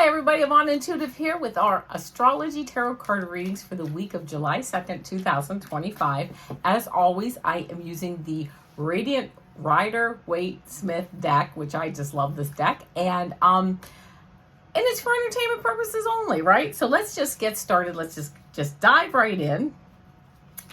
Hi everybody, Avana Intuitive here with our Astrology Tarot Card Readings for the week of July 2nd, 2025. As always, I am using the Radiant Rider Waite Smith deck, which I just love this deck, and it's for entertainment purposes only, right? So let's just get started. Let's just dive right in.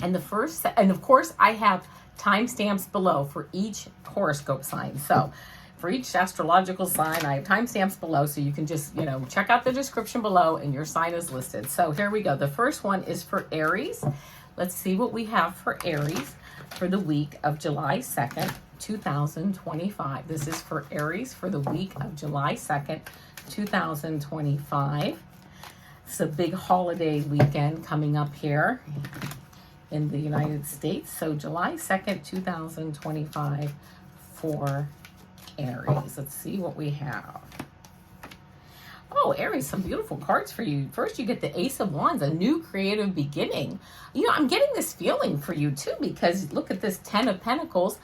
And of course, I have timestamps below for each horoscope sign. So for each astrological sign, I have timestamps below, so you can just, check out the description below and your sign is listed. So here we go. The first one is for Aries. Let's see what we have for Aries for the week of July 2nd, 2025. This is for Aries for the week of July 2nd, 2025. It's a big holiday weekend coming up here in the United States. So July 2nd, 2025 for Aries. Let's see what we have. Oh, Aries, some beautiful cards for you. First, you get the Ace of Wands, a new creative beginning. I'm getting this feeling for you too, because look at this 10 of Pentacles.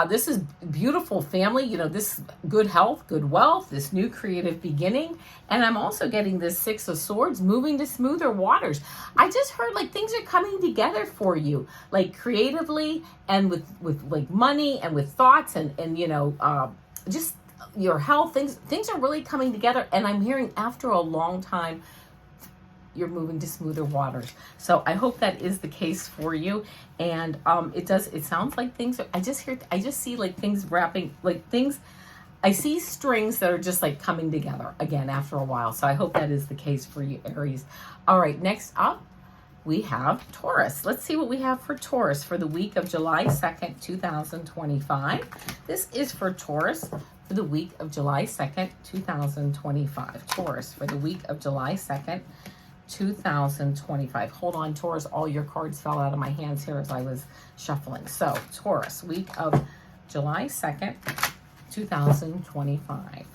This is beautiful family, this good health, good wealth, this new creative beginning. And I'm also getting this 6 of Swords, moving to smoother waters. I just heard like things are coming together for you, like creatively and with like money and with thoughts and just your health. Things are really coming together. And I'm hearing after a long time, you're moving to smoother waters. So I hope that is the case for you. And it sounds like things are, I just see like things wrapping, like things, I see strings that are just like coming together again after a while. So I hope that is the case for you, Aries. All right, next up we have Taurus. Let's see what we have for Taurus for the week of July 2nd, 2025. This is for Taurus for the week of July 2nd, 2025. Taurus for the week of July 2nd, 2025. Hold on, Taurus, all your cards fell out of my hands here as I was shuffling. So Taurus, week of July 2nd, 2025.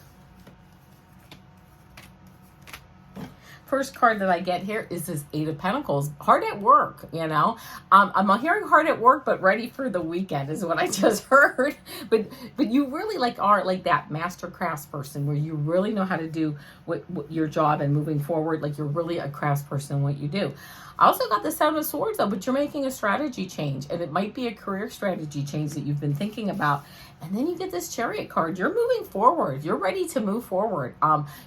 First card that I get here is this 8 of Pentacles. Hard at work, I'm hearing hard at work, but ready for the weekend is what I just heard. But you really are like that master crafts person where you really know how to do what your job and moving forward. Like you're really a crafts person in what you do. I also got the 7 of Swords though, but you're making a strategy change, and it might be a career strategy change that you've been thinking about. And then you get this Chariot card. You're moving forward. You're ready to move forward.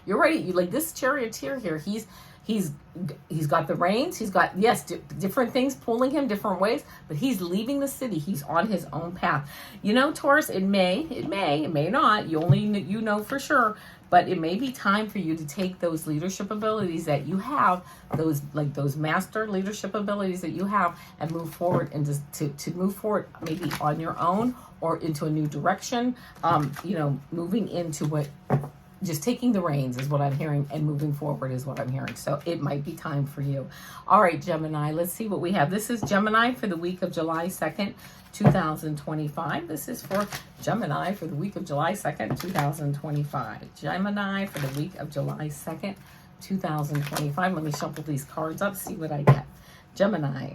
You're ready. Like this Charioteer here, he's got the reins. He's got, yes, different things pulling him different ways, but he's leaving the city. He's on his own path. Taurus, it may not. You know for sure, but it may be time for you to take those leadership abilities that you have, those master leadership abilities that you have, and move forward and to move forward maybe on your own or into a new direction. Moving into just taking the reins is what I'm hearing, and moving forward is what I'm hearing. So it might be time for you. All right, Gemini, let's see what we have. This is Gemini for the week of July 2nd, 2025. This is for Gemini for the week of July 2nd, 2025. Gemini for the week of July 2nd, 2025. Let me shuffle these cards up, see what I get. Gemini.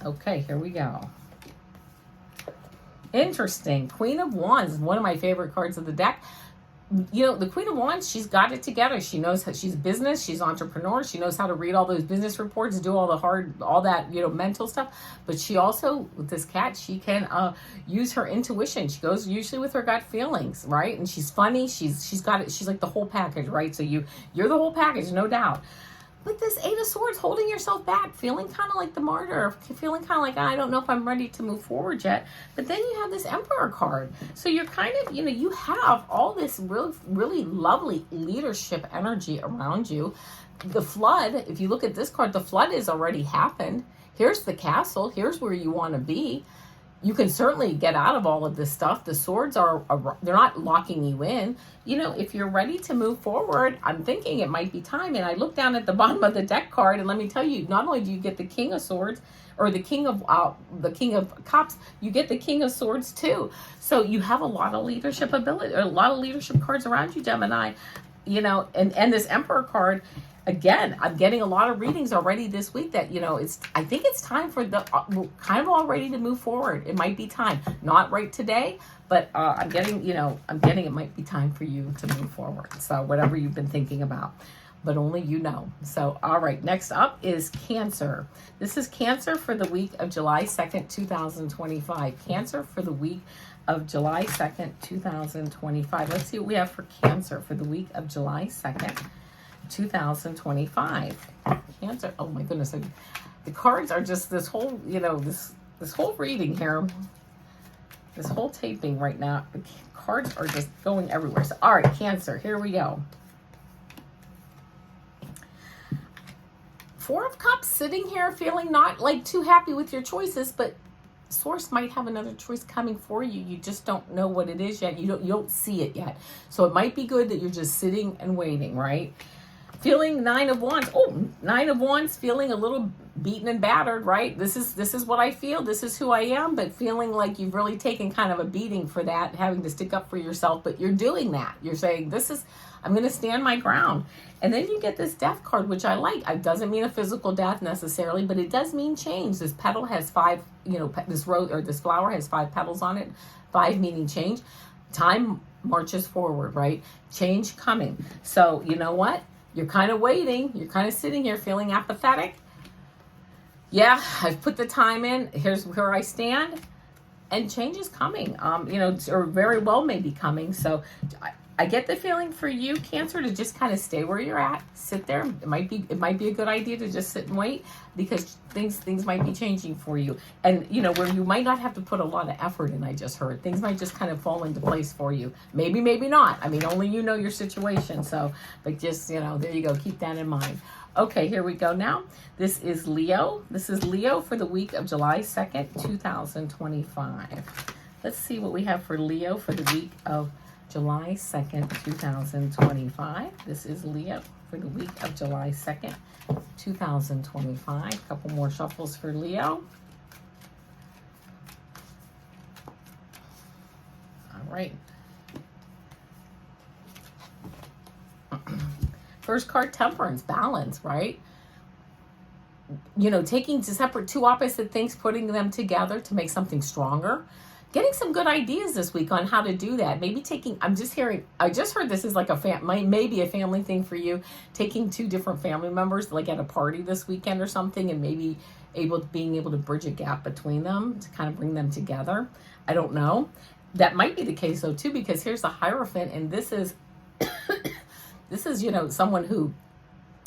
Okay, here we go. Interesting. Queen of Wands is one of my favorite cards of the deck. The Queen of Wands, she's got it together. She knows how, she's business, she's entrepreneur. She knows how to read all those business reports, do all that, mental stuff. But she also, with this cat, she can use her intuition. She goes usually with her gut feelings, right? And she's funny. She's got it. She's like the whole package, right? So you're the whole package, no doubt. With this 8 of Swords, holding yourself back, feeling kind of like the martyr, feeling kind of like, I don't know if I'm ready to move forward yet. But then you have this Emperor card. So you're kind of, you have all this really lovely leadership energy around you. The flood, if you look at this card, the flood has already happened. Here's the castle. Here's where you want to be. You can certainly get out of all of this stuff. The swords they're not locking you in. If you're ready to move forward, I'm thinking it might be time. And I look down at the bottom of the deck card, and let me tell you, not only do you get the King of Swords or the King of Cups, you get the King of Swords too. So you have a lot of leadership ability, a lot of leadership cards around you, Gemini. And this Emperor card. again, I'm getting a lot of readings already this week that, I think it's time for we're kind of all ready to move forward. It might be time, not right today, but I'm getting it might be time for you to move forward. So whatever you've been thinking about, but only you know. So, all right, next up is Cancer. This is Cancer for the week of July 2nd, 2025. Cancer for the week of July 2nd, 2025. Let's see what we have for Cancer for the week of July 2nd, 2025. Cancer. Oh my goodness. The cards are just this whole, this whole reading here, this whole taping right now. The cards are just going everywhere. So, all right, Cancer, here we go. Four of Cups, sitting here feeling not like too happy with your choices, but Source might have another choice coming for you. You just don't know what it is yet. You don't see it yet. So it might be good that you're just sitting and waiting, right? Feeling Nine of Wands. Oh, Nine of Wands, feeling a little beaten and battered, right? This is what I feel. This is who I am, but feeling like you've really taken kind of a beating for that, having to stick up for yourself, but you're doing that. You're saying, I'm going to stand my ground. And then you get this Death card, which I like. It doesn't mean a physical death necessarily, but it does mean change. This petal has five, this rose or this flower has 5 petals on it. 5 meaning change. Time marches forward, right? Change coming. So you know what? You're kind of waiting. You're kind of sitting here feeling apathetic. Yeah, I've put the time in. Here's where I stand. And change is coming, or very well may be coming. So I get the feeling for you, Cancer, to just kind of stay where you're at, sit there. It might be a good idea to just sit and wait, because things might be changing for you. And where you might not have to put a lot of effort in, I just heard. Things might just kind of fall into place for you. Maybe not. I mean, only you know your situation. So, but just, there you go. Keep that in mind. Okay, here we go now. This is Leo. This is Leo for the week of July 2nd, 2025. Let's see what we have for Leo for the week of July 2nd, 2025. This is Leo for the week of July 2nd, 2025. A couple more shuffles for Leo. All right. First card, Temperance, balance, right? Taking two opposite things, putting them together to make something stronger. Getting some good ideas this week on how to do that. Maybe I just heard this is like maybe a family thing for you. Taking 2 different family members, like at a party this weekend or something, and maybe being able to bridge a gap between them to kind of bring them together. I don't know. That might be the case though too, because here's the Hierophant, and this is someone who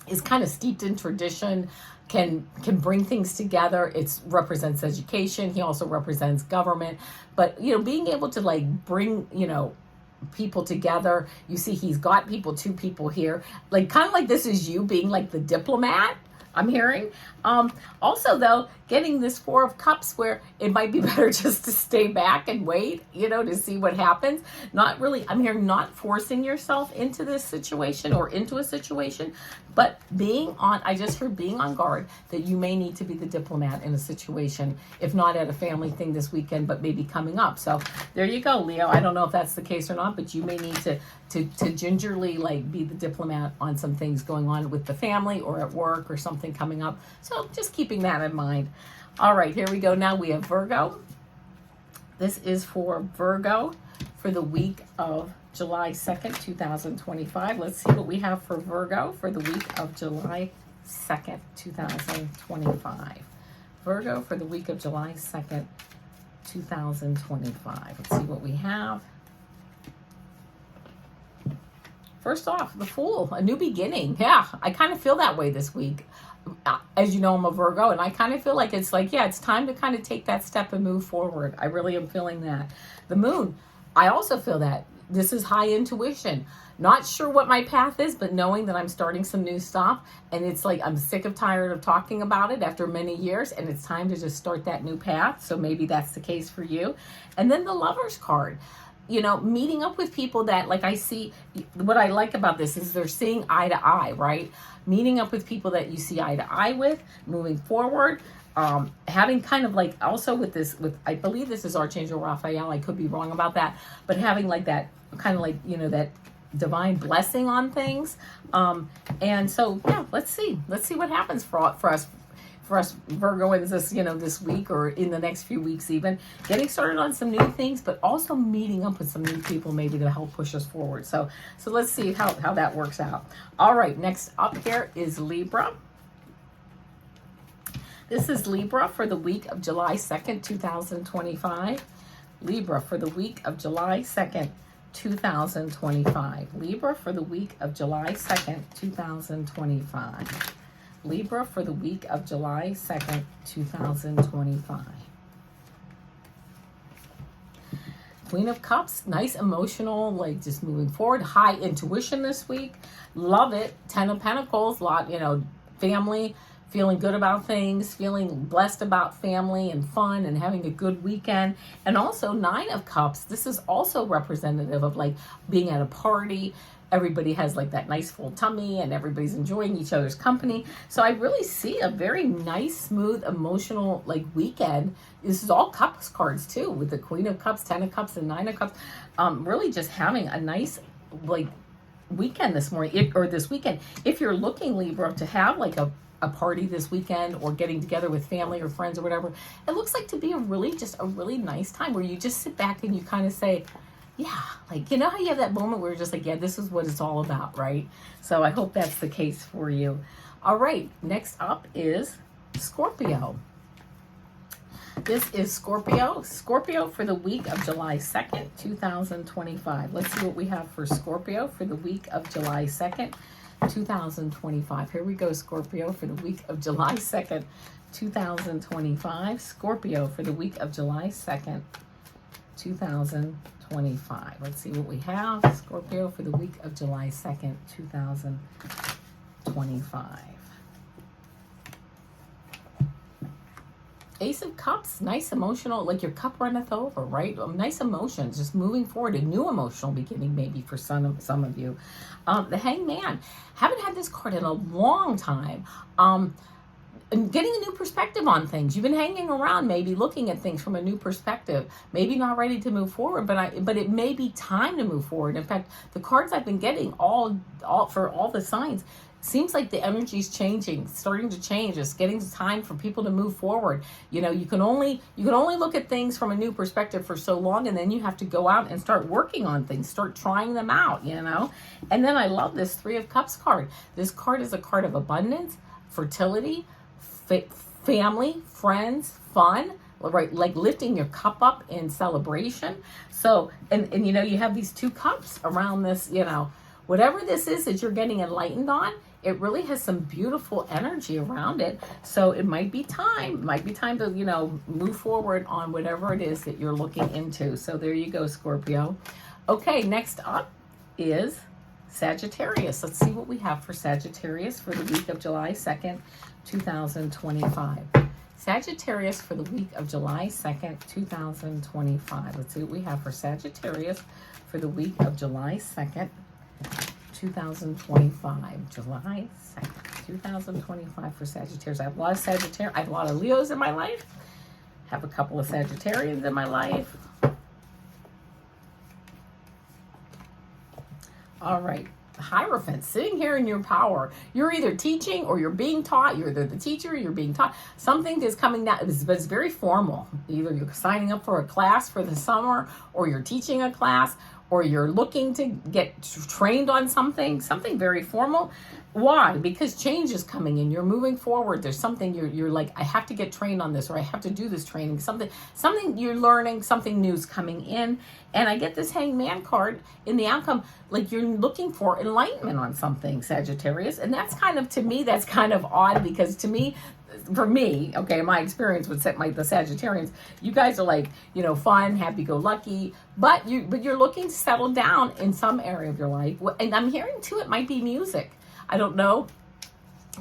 is kind of steeped in tradition, can bring things together. It represents education. He also represents government. But, being able to bring, people together. You see, he's got 2 people here. Kind of like this is you being like the diplomat, I'm hearing. Also, though, getting this 4 of Cups where it might be better just to stay back and wait, to see what happens. I'm hearing not forcing yourself into this situation or into a situation, but I just heard being on guard that you may need to be the diplomat in a situation, if not at a family thing this weekend, but maybe coming up. So there you go, Leo. I don't know if that's the case or not, but you may need to gingerly be the diplomat on some things going on with the family or at work or something coming up. So just keeping that in mind. All right, here we go. Now we have Virgo. This is for Virgo for the week of July 2nd, 2025. Let's see what we have for Virgo for the week of July 2nd, 2025. Virgo for the week of July 2nd, 2025. Let's see what we have. First off, the Fool, a new beginning. Yeah, I kind of feel that way this week. As you know, I'm a Virgo, and I kind of feel like it's time to kind of take that step and move forward. I really am feeling that. The Moon, I also feel that. This is high intuition. Not sure what my path is, but knowing that I'm starting some new stuff, and it's I'm sick of tired of talking about it after many years, and it's time to just start that new path. So maybe that's the case for you. And then the Lover's card. Meeting up with people that I see, what I like about this is they're seeing eye to eye, right? Meeting up with people that you see eye to eye with, moving forward, having kind of also with I believe this is Archangel Raphael, I could be wrong about that, but having that kind of that divine blessing on things. And so, yeah, let's see what happens for us Virgoans this, this week or in the next few weeks, even getting started on some new things, but also meeting up with some new people maybe to help push us forward. So let's see how that works out. All right, next up here is Libra. This is Libra for the week of July 2nd, 2025. Libra for the week of July 2nd, 2025. Libra for the week of July 2nd, 2025. Libra for the week of July 2nd, 2025. Queen of Cups, nice emotional, like just moving forward. High intuition this week. Love it. Ten of Pentacles, lot, family, feeling good about things, feeling blessed about family and fun and having a good weekend. And also Nine of Cups. This is also representative of like being at a party. Everybody has like that nice full tummy and everybody's enjoying each other's company. So I really see a very nice, smooth, emotional like weekend. This is all Cups cards too, with the Queen of Cups, Ten of Cups, and Nine of Cups. Really just having a nice like weekend this morning or this weekend. If you're looking, Libra, to have like a party this weekend or getting together with family or friends or whatever, it looks like to be a really nice time where you just sit back and you kind of say, yeah, like, how you have that moment where you're just like, yeah, this is what it's all about, right? So I hope that's the case for you. All right, next up is Scorpio. This is Scorpio. Scorpio for the week of July 2nd, 2025. Let's see what we have for Scorpio for the week of July 2nd, 2025. Here we go, Scorpio, for the week of July 2nd, 2025. Scorpio for the week of July 2nd, 2025. Let's see what we have. Scorpio for the week of July 2nd, 2025. Ace of Cups, nice emotional, like your cup runneth over, right? Nice emotions, just moving forward, a new emotional beginning maybe for some of you. The Hangman, haven't had this card in a long time. And getting a new perspective on things. You've been hanging around, maybe looking at things from a new perspective, maybe not ready to move forward, but it may be time to move forward. In fact, the cards I've been getting all for all the signs, seems like the energy's changing, starting to change. It's getting time for people to move forward. You can only look at things from a new perspective for so long, and then you have to go out and start working on things, start trying them out, And then I love this Three of Cups card. This card is a card of abundance, fertility, family, friends, fun, right? Like lifting your cup up in celebration. So, and you have these two cups around this, whatever this is that you're getting enlightened on, it really has some beautiful energy around it. So it might be time to, move forward on whatever it is that you're looking into. So there you go, Scorpio. Okay, next up is Sagittarius. Let's see what we have for Sagittarius for the week of July 2nd, 2025. Sagittarius for the week of July 2nd, 2025. Let's see what we have for Sagittarius for the week of July 2nd, 2025. July 2nd, 2025 for Sagittarius. I have a lot of Sagittarius. I have a lot of Leos in my life. Have a couple of Sagittarians in my life. All right. Hierophant, sitting here in your power. You're either teaching or you're being taught. You're either the teacher or you're being taught. Something is coming down, but it's very formal. Either you're signing up for a class for the summer, or you're teaching a class, or you're looking to get trained on something very formal. Why? Because change is coming in. You're moving forward. There's something you're like, I have to get trained on this, or I have to do this training. Something you're learning, something new is coming in. And I get this Hangman card in the outcome, like you're looking for enlightenment on something, Sagittarius. And that's kind of, to me, that's kind of odd, because to me, for me, okay, my experience with the Sagittarians, you guys are like, fun, happy-go-lucky, but you're looking to settle down in some area of your life. And I'm hearing too, it might be music. I don't know.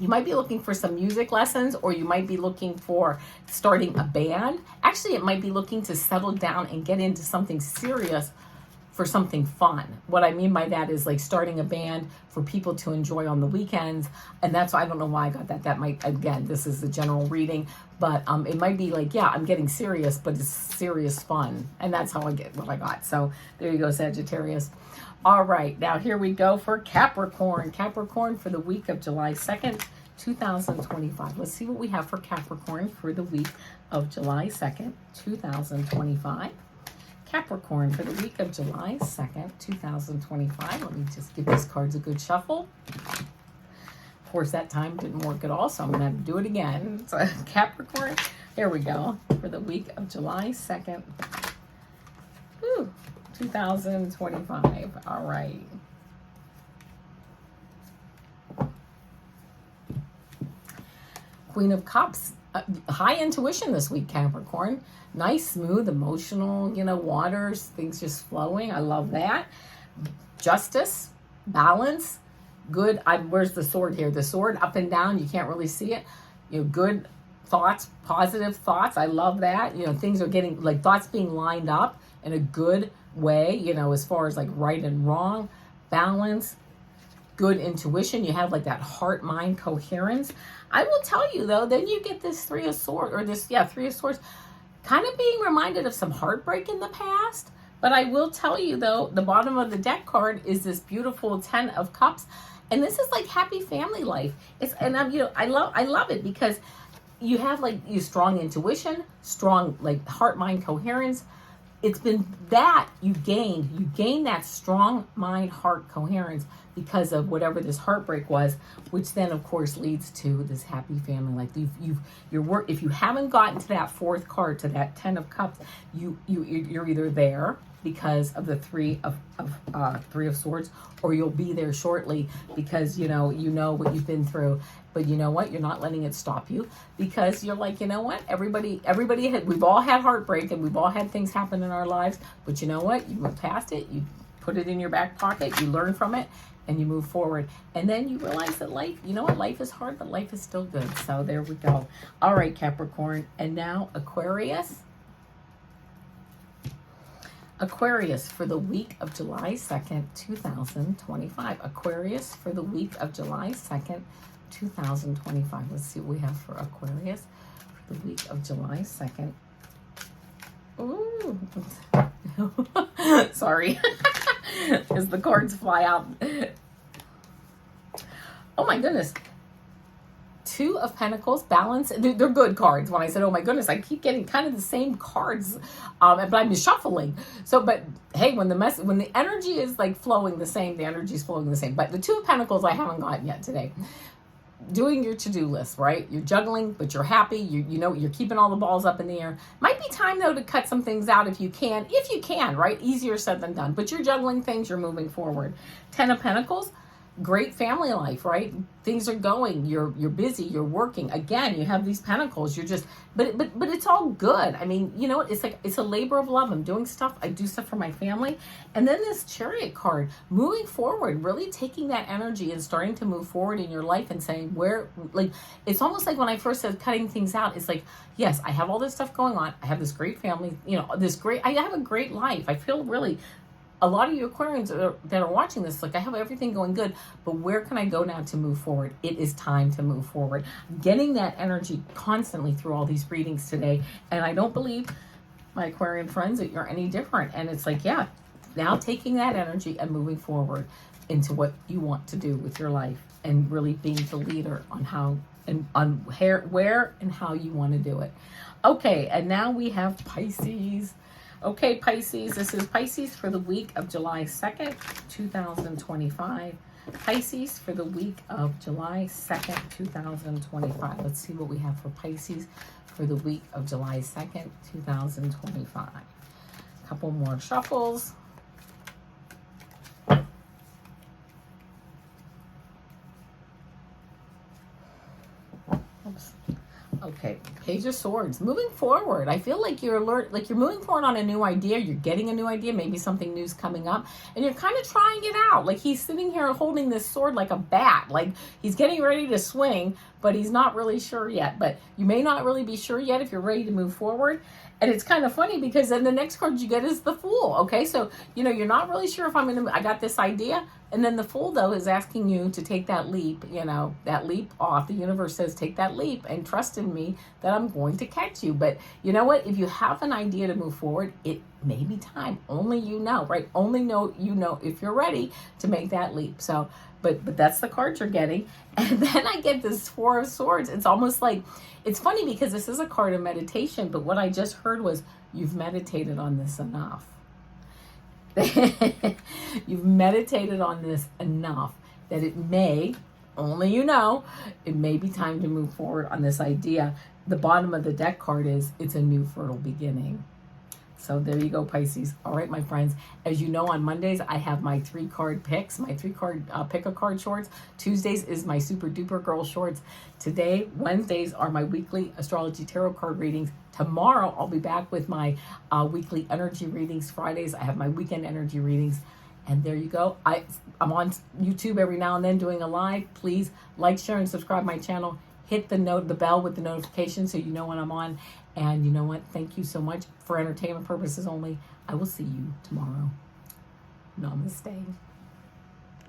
You might be looking for some music lessons, or you might be looking for starting a band. Actually, it might be looking to settle down and get into something serious for something fun. What I mean by that is like starting a band for people to enjoy on the weekends. And that's, I don't know why I got that. That might, again, this is the general reading, but it might be like, yeah, I'm getting serious, but it's serious fun. And that's how I get what I got. So there you go, Sagittarius. All right, now here we go for Capricorn. Capricorn for the week of July 2nd, 2025. Let's see what we have for Capricorn for the week of July 2nd, 2025. Capricorn for the week of July 2nd, 2025. Let me just give these cards a good shuffle. Of course, that time didn't work at all, so I'm going to have to do it again. So, Capricorn, here we go. For the week of July 2nd, 2025. All right. Queen of Cups. High intuition this week, Capricorn. Nice, smooth, emotional, waters, things just flowing. I love that. Justice, balance, good. Where's the sword here? The sword up and down. You can't really see it. Good thoughts, positive thoughts. I love that. Things are getting, like, thoughts being lined up in a good way, as far as like right and wrong, balance, good intuition. You have like that heart-mind coherence. I will tell you though, then you get this Three of Swords, or this, Three of Swords, kind of being reminded of some heartbreak in the past. But I will tell you though, the bottom of the deck card is this beautiful 10 of Cups. And this is like happy family life. I love it because you have like strong intuition, strong like heart-mind coherence. It's been that you gain that strong mind heart coherence because of whatever this heartbreak was, which then of course leads to this happy family life. If you haven't gotten to that fourth card, to that 10 of Cups, you're either there because of the Three of Swords, or you'll be there shortly because you know what you've been through. But you know what? You're not letting it stop you, because you're like, you know what? We've all had heartbreak and we've all had things happen in our lives. But you know what? You move past it. You put it in your back pocket. You learn from it and you move forward. And then you realize that life is hard, but life is still good. So there we go. All right, Capricorn. And now Aquarius. Aquarius for the week of July 2nd, 2025. Aquarius for the week of July 2nd, 2025. Let's see what we have for Aquarius for the week of July 2nd. Ooh. Sorry. As the cards fly out. Oh my goodness. Two of Pentacles, balance. They're good cards. When I said, oh my goodness, I keep getting kind of the same cards, but I'm shuffling. So, but hey, when the energy is like flowing the same, the energy is flowing the same. But the Two of Pentacles I haven't gotten yet today. Doing your to-do list, right? You're juggling, but you're happy. You're keeping all the balls up in the air. Might be time though to cut some things out if you can, right? Easier said than done. But you're juggling things. You're moving forward. 10 of Pentacles. Great family life, right? Things are going. You're busy. You're working. Again, you have these pentacles. You're just, but it's all good. I mean, you know what? It's like, it's a labor of love. I'm doing stuff. I do stuff for my family. And then this Chariot card, moving forward, really taking that energy and starting to move forward in your life and saying it's almost like when I first said cutting things out, it's like, yes, I have all this stuff going on. I have this great family, I have a great life. I feel really, a lot of you Aquarians that are watching this, like, I have everything going good, but where can I go now to move forward? It is time to move forward. Getting that energy constantly through all these readings today. And I don't believe, my Aquarian friends, that you're any different. And it's like, yeah, now taking that energy and moving forward into what you want to do with your life and really being the leader on how and on where and how you want to do it. Okay, and now we have Pisces. Okay, Pisces, this is Pisces for the week of July 2nd, 2025. Pisces for the week of July 2nd, 2025. Let's see what we have for Pisces for the week of July 2nd, 2025. A couple more shuffles. Oops. Okay, Page of Swords. Moving forward. I feel like you're moving forward on a new idea. You're getting a new idea. Maybe something new's coming up. And you're kind of trying it out. Like he's sitting here holding this sword like a bat. Like he's getting ready to swing, but he's not really sure yet. But you may not really be sure yet if you're ready to move forward. And it's kind of funny because then the next card you get is the Fool. Okay, so, you're not really sure if I got this idea. And then the Fool, though, is asking you to take that leap, that leap off. The universe says, take that leap and trust in me that I'm going to catch you. But you know what? If you have an idea to move forward, it may be time. Only you know, right? Only know if you're ready to make that leap. So, but that's the card you're getting. And then I get this Four of Swords. It's almost like, it's funny because this is a card of meditation, but what I just heard was, you've meditated on this enough. You've meditated on this enough that it may, only it may be time to move forward on this idea. The bottom of the deck card is, it's a new fertile beginning. So there you go, Pisces. All right, my friends. As you know, on Mondays, I have my 3-card picks, my 3-card pick-a-card shorts. Tuesdays is my Super Duper Girl shorts. Today, Wednesdays are my weekly astrology tarot card readings. Tomorrow, I'll be back with my weekly energy readings. Fridays, I have my weekend energy readings. And there you go. I'm on YouTube every now and then doing a live. Please like, share, and subscribe my channel. Hit the bell with the notification so you know when I'm on. And you know what? Thank you so much. For entertainment purposes only, I will see you tomorrow. Namaste.